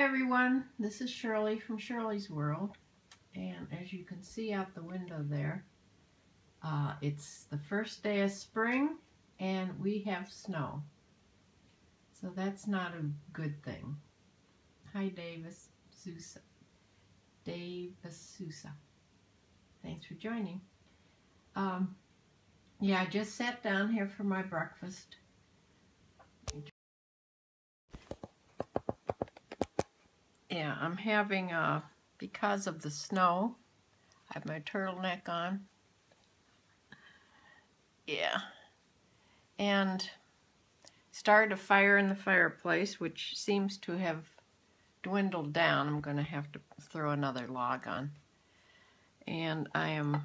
everyone, this is Shirley from Shirley's World, and as you can see out the window there, it's the first day of spring and we have snow, so that's not a good thing. Hi Davis Sousa. Thanks for joining. Yeah, I just sat down here for my breakfast. Yeah, I'm having, because of the snow, I have my turtleneck on. Yeah. And started a fire in the fireplace, which seems to have dwindled down. I'm going to have to throw another log on. And I am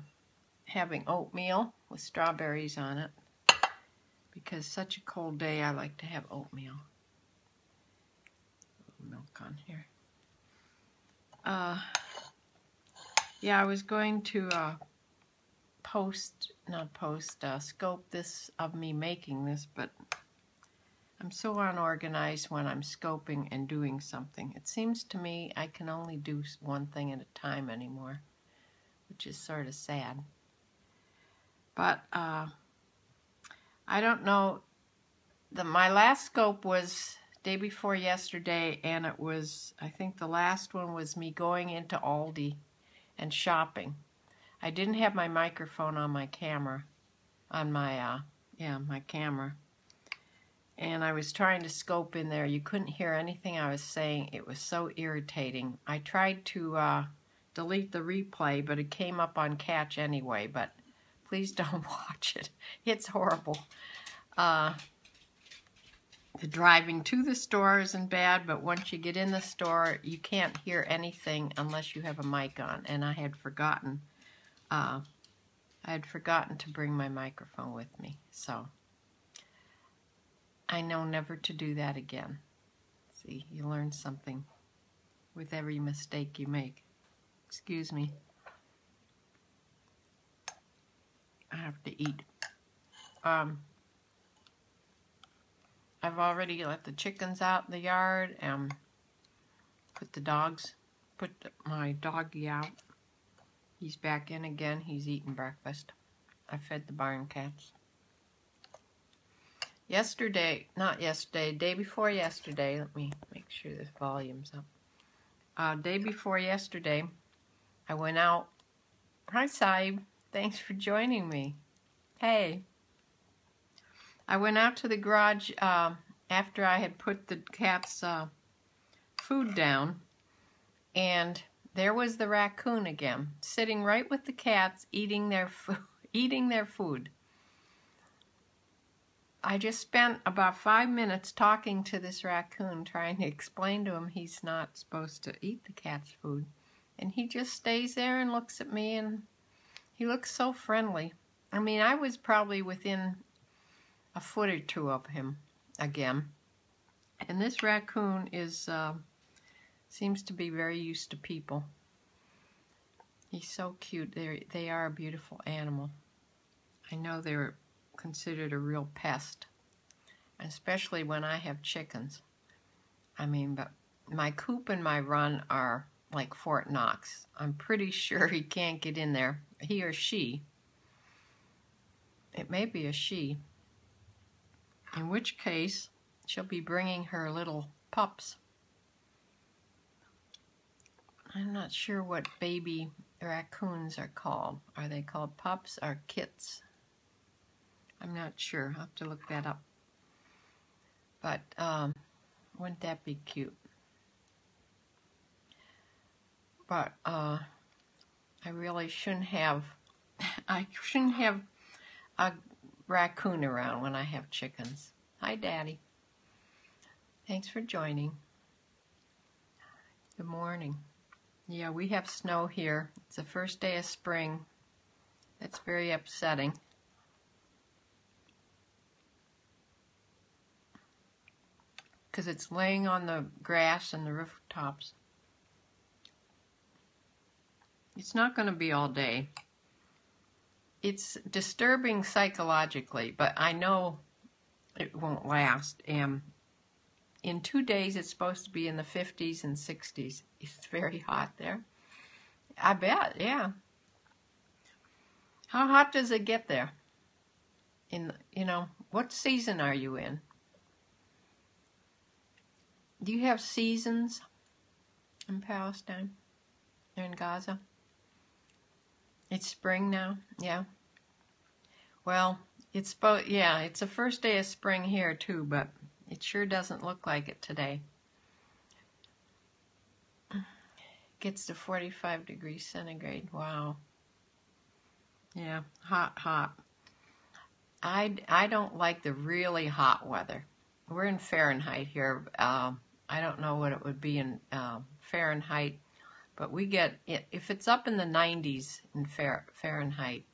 having oatmeal with strawberries on it. Because such a cold day, I like to have oatmeal. A little milk on here. Yeah, I was going to scope this of me making this, but I'm so unorganized when I'm scoping and doing something. It seems to me I can only do one thing at a time anymore, which is sort of sad. But I don't know. My last scope was day before yesterday, and it was, I think the last one was me going into Aldi and shopping. I didn't have my microphone on my camera, on my, my camera. And I was trying to scope in there. You couldn't hear anything I was saying. It was so irritating. I tried to delete the replay, but it came up on catch anyway. But please don't watch it. It's horrible. The driving to the store isn't bad, but once you get in the store, you can't hear anything unless you have a mic on. And I had forgotten to bring my microphone with me, so I know never to do that again. See, you learn something with every mistake you make. Excuse me. I have to eat. I've already let the chickens out in the yard and put my doggy out. He's back in again. He's eating breakfast. I fed the barn cats. Day before yesterday, let me make sure this volume's up. Day before yesterday, I went out. Hi, Saib. Thanks for joining me. Hey. I went out to the garage after I had put the cats' food down, and there was the raccoon again, sitting right with the cats, eating their food. I just spent about 5 minutes talking to this raccoon, trying to explain to him he's not supposed to eat the cat's food, and he just stays there and looks at me, and he looks so friendly. I mean, I was probably within a foot or two of him again. And this raccoon seems to be very used to people. He's so cute. They are a beautiful animal. I know they're considered a real pest, especially when I have chickens. I mean, but my coop and my run are like Fort Knox. I'm pretty sure he can't get in there. He or she. It may be a she. In which case, she'll be bringing her little pups. I'm not sure what baby raccoons are called. Are they called pups or kits? I'm not sure. I'll have to look that up. But wouldn't that be cute? But I really shouldn't have. I shouldn't have a raccoon around when I have chickens. Hi, Daddy. Thanks for joining. Good morning. Yeah, we have snow here. It's the first day of spring. That's very upsetting. Because it's laying on the grass and the rooftops. It's not going to be all day. It's disturbing psychologically, but I know it won't last. And in 2 days it's supposed to be in the 50s and 60s. It's very hot there. I bet, yeah. How hot does it get there? What season are you in? Do you have seasons in Palestine? Or in Gaza? It's spring now, yeah. Well, it's the first day of spring here too, but it sure doesn't look like it today. Gets to 45 degrees centigrade. Wow. Yeah, hot, hot. I don't like the really hot weather. We're in Fahrenheit here. I don't know what it would be in Fahrenheit, but we get, if it's up in the 90s in Fahrenheit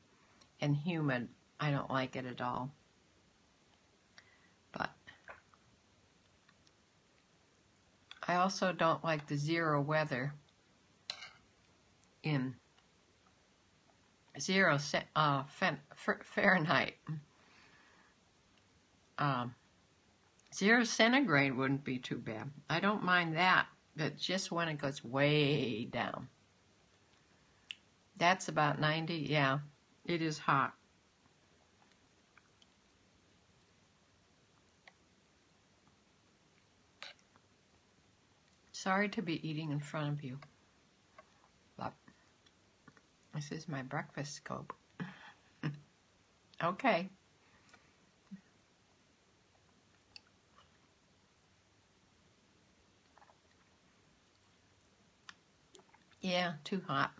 and humid, I don't like it at all. But I also don't like the zero weather in Fahrenheit. 0 centigrade wouldn't be too bad. I don't mind that, but just when it goes way down. That's about 90, yeah. It is hot. Sorry to be eating in front of you, but this is my breakfast scope. Okay. Yeah, too hot.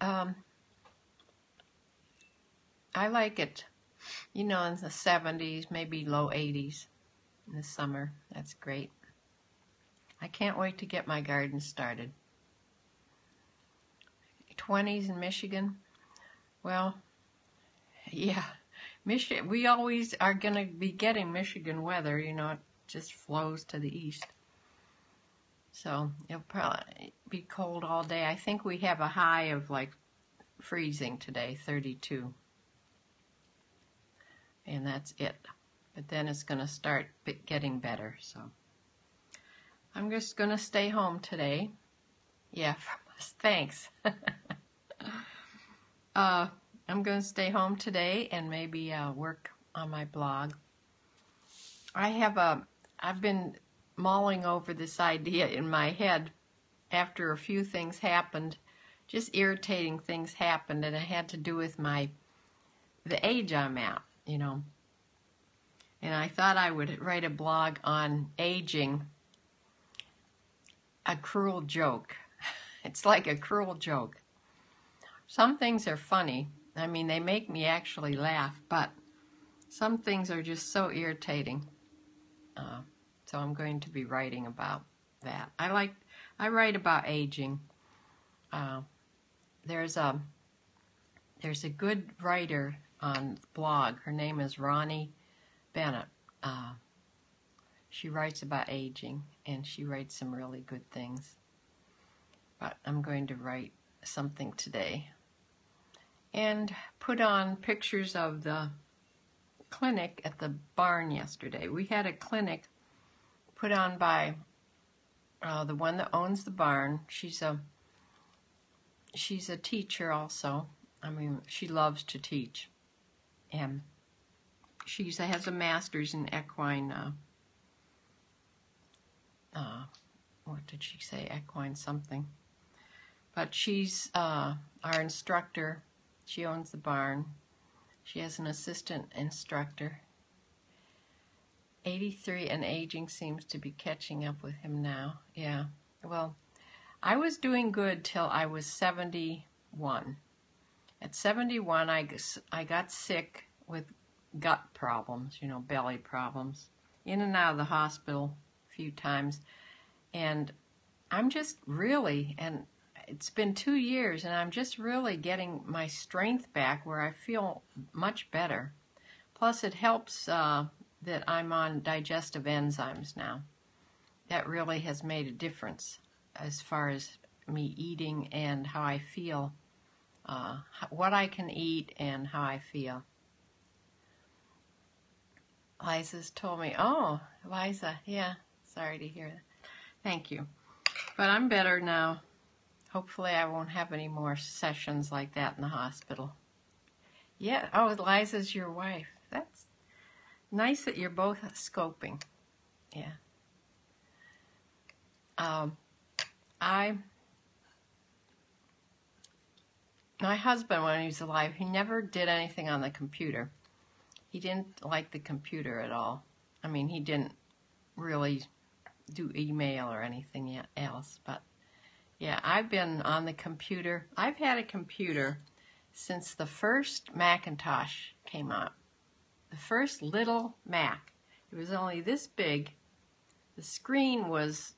I like it, in the 70s, maybe low 80s in the summer. That's great. I can't wait to get my garden started. 20s in Michigan. Well, yeah, we always are going to be getting Michigan weather. It just flows to the east. So it'll probably be cold all day. I think we have a high of like freezing today, 32. And that's it. But then it's going to start getting better. So I'm just going to stay home today. Yeah, thanks. I'm going to stay home today and maybe work on my blog. I've been mulling over this idea in my head after a few things happened. Just irritating things happened, and it had to do with the age I'm at, And I thought I would write a blog on aging, a cruel joke. It's like a cruel joke. Some things are funny. I mean, they make me actually laugh, but some things are just so irritating. So I'm going to be writing about that. I write about aging. There's a good writer on the blog. Her name is Ronnie Bennett. She writes about aging, and she writes some really good things. But I'm going to write something today and put on pictures of the clinic at the barn yesterday. We had a clinic put on by the one that owns the barn. She's a teacher also. I mean, she loves to teach, and she has a master's in equine. What did she say? Equine something. But she's our instructor. She owns the barn. She has an assistant instructor. 83 and aging seems to be catching up with him now. Yeah. Well, I was doing good till I was 71. At 71, I got sick with gut problems, belly problems. In and out of the hospital a few times. And I'm just really, and it's been 2 years, and I'm just really getting my strength back where I feel much better. Plus, it helps that I'm on digestive enzymes now. That really has made a difference as far as me eating and how I feel, what I can eat and how I feel. Liza's told me, oh, Liza, yeah, sorry to hear that. Thank you. But I'm better now. Hopefully I won't have any more sessions like that in the hospital. Yeah, oh, Liza's your wife. That's nice that you're both scoping. Yeah. My husband, when he was alive, he never did anything on the computer. He didn't like the computer at all. I mean, he didn't really do email or anything else. But, yeah, I've been on the computer. I've had a computer since the first Macintosh came out. The first little Mac. It was only this big. The screen was,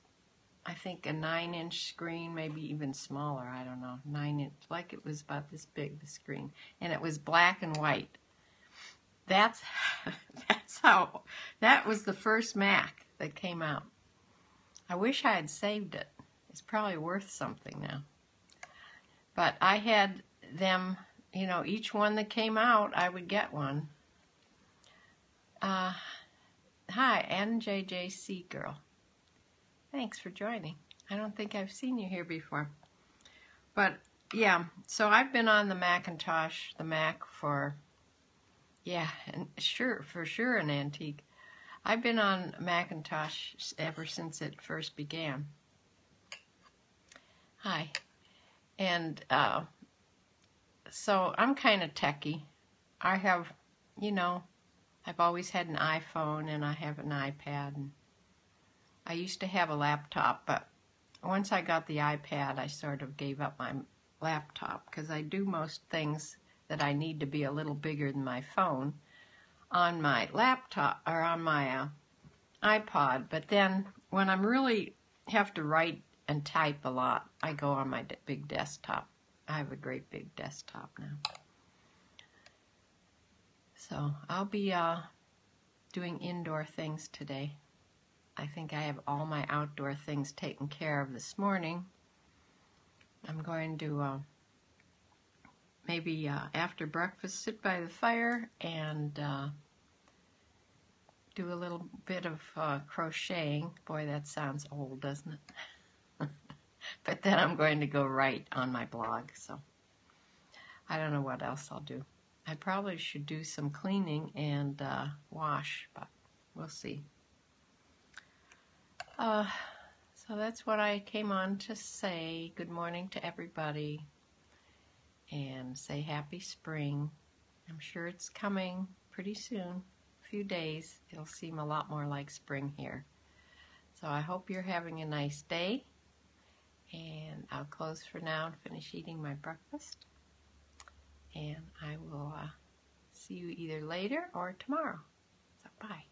I think, a 9-inch screen, maybe even smaller. I don't know, 9-inch. Like it was about this big, the screen. And it was black and white. That was the first Mac that came out. I wish I had saved it. It's probably worth something now. But I had them, you know, each one that came out, I would get one. Hi, NJJC girl. Thanks for joining. I don't think I've seen you here before. But, yeah, so I've been on the Macintosh, the Mac for... Yeah, and for sure an antique. I've been on Macintosh ever since it first began. Hi. And so I'm kind of techie. I have, you know, I've always had an iPhone and I have an iPad. And I used to have a laptop, but once I got the iPad, I sort of gave up my laptop because I do most things that I need to be a little bigger than my phone on my laptop or on my iPod. But then when I'm really have to write and type a lot, I go on my big desktop. I have a great big desktop now. So I'll be doing indoor things today. I think I have all my outdoor things taken care of this morning. I'm going to maybe after breakfast sit by the fire and do a little bit of crocheting. Boy, that sounds old, doesn't it? But then I'm going to go write on my blog, so I don't know what else I'll do. I probably should do some cleaning and wash, but we'll see. So that's what I came on to say. Good morning to everybody. And say happy spring. I'm sure it's coming pretty soon. A few days, it'll seem a lot more like spring here. So I hope you're having a nice day. And I'll close for now and finish eating my breakfast. And I will see you either later or tomorrow. So bye.